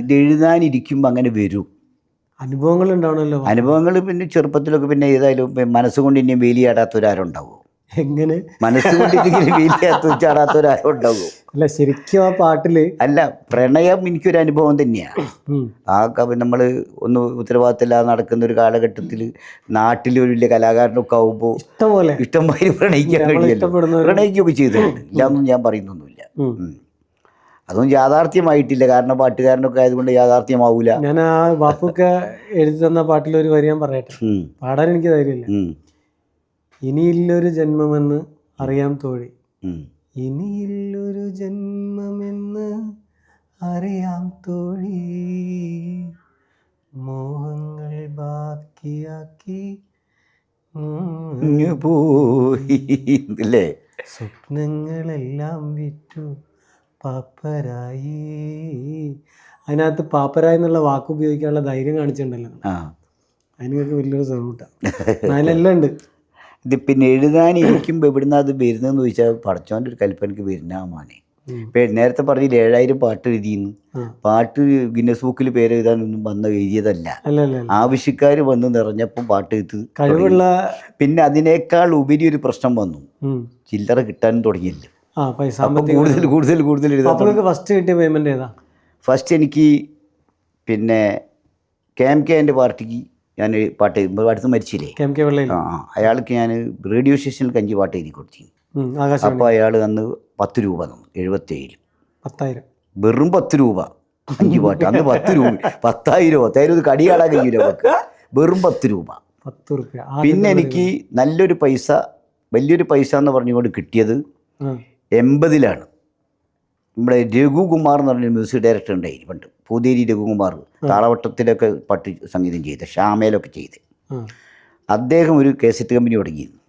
ഇത് എഴുതാനിരിക്കുമ്പോൾ അങ്ങനെ വരും. അനുഭവങ്ങൾ ഉണ്ടാവണമല്ലോ. അനുഭവങ്ങൾ പിന്നെ ചെറുപ്പത്തിലൊക്കെ പിന്നെ ഏതായാലും മനസ്സുകൊണ്ട് ഇനി വേലിയാടാത്തൊരാരുണ്ടാവും. എങ്ങനെ മനസ്സുകൊണ്ട് ഇങ്ങനെ വേലിയാടാത്തൊരാരും ഉണ്ടാവും. അല്ല ശരിക്കും ആ പാട്ടില് അല്ല, പ്രണയം എനിക്കൊരു അനുഭവം തന്നെയാണ്. നമ്മൾ ഒന്ന് ഉത്തരവാദിത്തമില്ലാതെ നടക്കുന്ന ഒരു കാലഘട്ടത്തിൽ നാട്ടിൽ ഒരു വലിയ കലാകാരനൊക്കെ ആവുമ്പോൾ ഇഷ്ടംപോലെ പ്രണയിക്കാൻ കഴിയല്ലോ. പ്രണയിക്കുകയൊക്കെ ചെയ്തിട്ടുണ്ട്, ഇല്ലാന്നും ഞാൻ പറയുന്നൊന്നുമില്ല. അതൊന്നും യാഥാർത്ഥ്യമായിട്ടില്ല, കാരണം പാട്ടുകാരനൊക്കെ ആയതുകൊണ്ട് യാഥാർത്ഥ്യമാവൂല. ഞാൻ ആ ബാപ്പുക്കെ എഴുതി തന്ന പാട്ടിലൊരു വരി ഞാൻ പറയട്ടെ, പാടാൻ എനിക്ക് ധൈര്യമില്ല. ഇനിയില്ലൊരു ജന്മമെന്ന് അറിയാം തോഴി, ഇനിയില്ലൊരു ജന്മമെന്ന് അറിയാം തോഴി, മോഹങ്ങൾ ബാക്കിയാക്കി പോയി അല്ലേ, സ്വപ്നങ്ങളെല്ലാം വിറ്റു പാപ്പരായി. അതിനകത്ത് പാപ്പരായി എന്നുള്ള വാക്ക് ഉപയോഗിക്കാനുള്ള ധൈര്യം കാണിച്ചിട്ടുണ്ടല്ലോ, അതിനൊക്കെ വലിയൊരു സൗട്ടാണ്. അതിലെല്ലാം ഉണ്ട്. ഇത് പിന്നെ എഴുതാനിരിക്കുമ്പോൾ എവിടുന്ന അത് വരുന്നതെന്ന് ചോദിച്ചാൽ പടച്ചോൻ്റെ ഒരു കൽപ്പനക്ക് വരുന്നമാനെ. ഇപ്പം നേരത്തെ പറഞ്ഞില്ല 7000 പാട്ട് എഴുതിയെന്ന്. പാട്ട് ഗിന്നസ് ബുക്കിൽ പേര് എഴുതാനൊന്നും എഴുതിയതല്ല, ആവശ്യക്കാർ വന്ന് നിറഞ്ഞപ്പം പാട്ട് എഴുത്ത് കഴിവുള്ള. പിന്നെ അതിനേക്കാൾ ഉപരി ഒരു പ്രശ്നം വന്നു, ചില്ലറ കിട്ടാനും തുടങ്ങിയില്ല. കൂടുതൽ എഴുതാൻ. ഫസ്റ്റ് കിട്ടിയ പേയ്മെന്റ് ഏതാ? ഫസ്റ്റ് എനിക്ക് പിന്നെ KMK പാർട്ടിക്ക് ഞാൻ പാട്ട് അടുത്ത് മരിച്ചില്ലേ, അയാൾക്ക് ഞാൻ റേഡിയോ സ്റ്റേഷനിൽ 5 പാട്ട് എഴുതി കൊടുത്തിരുന്നു. അപ്പോൾ അയാൾ അന്ന് 10 രൂപ തന്നു. 77 10,000 വെറും 10 രൂപ 5 പാട്ട്. അന്ന് 10 രൂപ 10,000 കടിയാടാൻ കഴിയൂല നമുക്ക്, വെറും 10 രൂപ. പിന്നെ എനിക്ക് നല്ലൊരു പൈസ, വലിയൊരു പൈസ എന്ന് പറഞ്ഞുകൊണ്ട് കിട്ടിയത് 80-ലാണ്. നമ്മുടെ രഘുകുമാർ എന്ന് പറഞ്ഞൊരു മ്യൂസിക് ഡയറക്ടർ ഉണ്ടായിരുന്നു പണ്ട്, പൂതേരി രഘുകുമാർ, താളവട്ടത്തിലൊക്കെ പാട്ട് സംഗീതം ചെയ്ത്, ഷാമയിലൊക്കെ ചെയ്ത്. അദ്ദേഹം ഒരു കേസറ്റ് കമ്പനി തുടങ്ങിയിരുന്നു.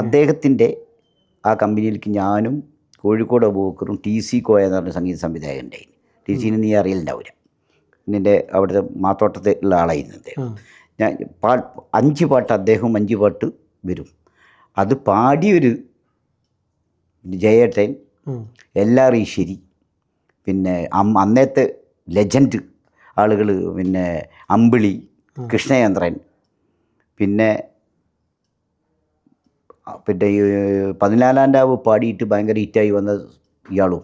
അദ്ദേഹത്തിൻ്റെ ആ കമ്പനിയിലേക്ക് ഞാനും കോഴിക്കോട് അബൂബക്കറും TC കോയ എന്ന് പറഞ്ഞ സംഗീത സംവിധായകൻ ഉണ്ടായിരുന്നു. TC നീ അറിയലുണ്ടാവില്ല, നിൻ്റെ അവിടുത്തെ മാത്തോട്ടത്തിൽ ഉള്ള ആളായിരുന്നു അദ്ദേഹം. ഞാൻ 5 പാട്ട് അദ്ദേഹം 5 പാട്ട് വരും. അത് പാടിയൊരു ജയേട്ടൻ, LR ഈശ്വരി, പിന്നെ അന്നത്തെ ലെജൻഡ് ആളുകൾ, പിന്നെ അമ്പിളി, കൃഷ്ണചന്ദ്രൻ, പിന്നെ 14-ാം രാവ് പാടിയിട്ട് ഭയങ്കര ഹിറ്റായി വന്ന ഇയാളും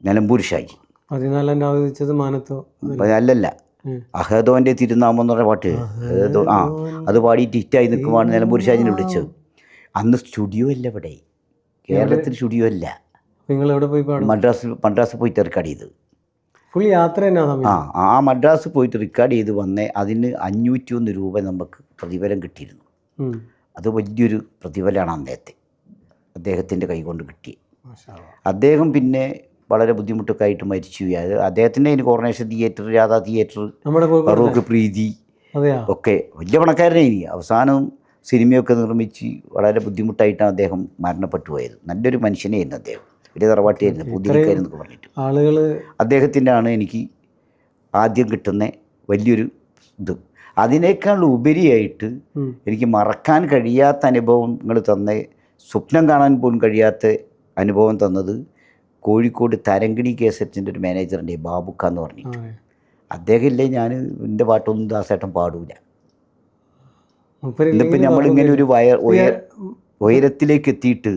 നിലമ്പൂർ ഷാജി. 14-ാം രാവ് വെച്ചത് മാനത്തോ അല്ലല്ല, അഹദോൻ്റെ തിരുനാമം എന്ന് പറഞ്ഞ പാട്ട്, അത് പാടിയിട്ട് ഹിറ്റായി നിൽക്കുവാണ് നിലമ്പൂർ ഷാജിനെ വിളിച്ചത്. അന്ന് സ്റ്റുഡിയോ അല്ല ഇവിടെ, കേരളത്തിൽ സ്റ്റുഡിയോ അല്ല. മദ്രാസിൽ പോയിട്ട് റെക്കോർഡ് ചെയ്ത്, ഫുൾ യാത്ര തന്നെ. ആ മദ്രാസ് പോയിട്ട് റെക്കോർഡ് ചെയ്ത് വന്നേ. അതിന് 501 രൂപ നമുക്ക് പ്രതിഫലം കിട്ടിയിരുന്നു. അത് വലിയൊരു പ്രതിഫലമാണ് അന്നത്തെ അദ്ദേഹത്തിൻ്റെ കൈകൊണ്ട് കിട്ടി. അദ്ദേഹം പിന്നെ വളരെ ബുദ്ധിമുട്ടൊക്കെ ആയിട്ട് മരിച്ചു. അദ്ദേഹത്തിൻ്റെ coronation theatre, Radha theatre, Farooq Preethi ഒക്കെ വലിയ പണക്കാരനെ. ഇനി അവസാനം സിനിമയൊക്കെ നിർമ്മിച്ച് വളരെ ബുദ്ധിമുട്ടായിട്ടാണ് അദ്ദേഹം മരണപ്പെട്ടു പോയത്. നല്ലൊരു മനുഷ്യനായിരുന്നു അദ്ദേഹം, വലിയ തറവാട്ടിയായിരുന്നു, പൂതിരിക്കാരെന്നൊക്കെ പറഞ്ഞിട്ട്. അദ്ദേഹത്തിൻ്റെ ആണ് എനിക്ക് ആദ്യം കിട്ടുന്ന വലിയൊരു ഇത്. അതിനേക്കാൾ ഉപരിയായിട്ട് എനിക്ക് മറക്കാൻ കഴിയാത്ത അനുഭവങ്ങൾ തന്ന, സ്വപ്നം കാണാൻ പോലും കഴിയാത്ത അനുഭവം തന്നത് കോഴിക്കോട് തരങ്കിണി കേസറ്റിൻ്റെ ഒരു മാനേജറിൻ്റെ ബാബുക്ക എന്ന് പറഞ്ഞിട്ട്. അദ്ദേഹം ഇല്ലേ ഞാൻ എൻ്റെ പാട്ടൊന്നും ദാസേട്ടൻ പാടൂല. ഇന്നിപ്പോൾ നമ്മളിങ്ങനെ ഒരു ഉയരത്തിലേക്ക് എത്തിയിട്ട്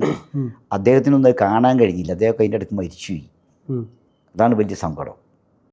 അദ്ദേഹത്തിനൊന്നും കാണാൻ കഴിഞ്ഞില്ല. അദ്ദേഹം അതിൻ്റെ അടുത്ത് മരിച്ചുപോയി. അതാണ് വലിയ സങ്കടം.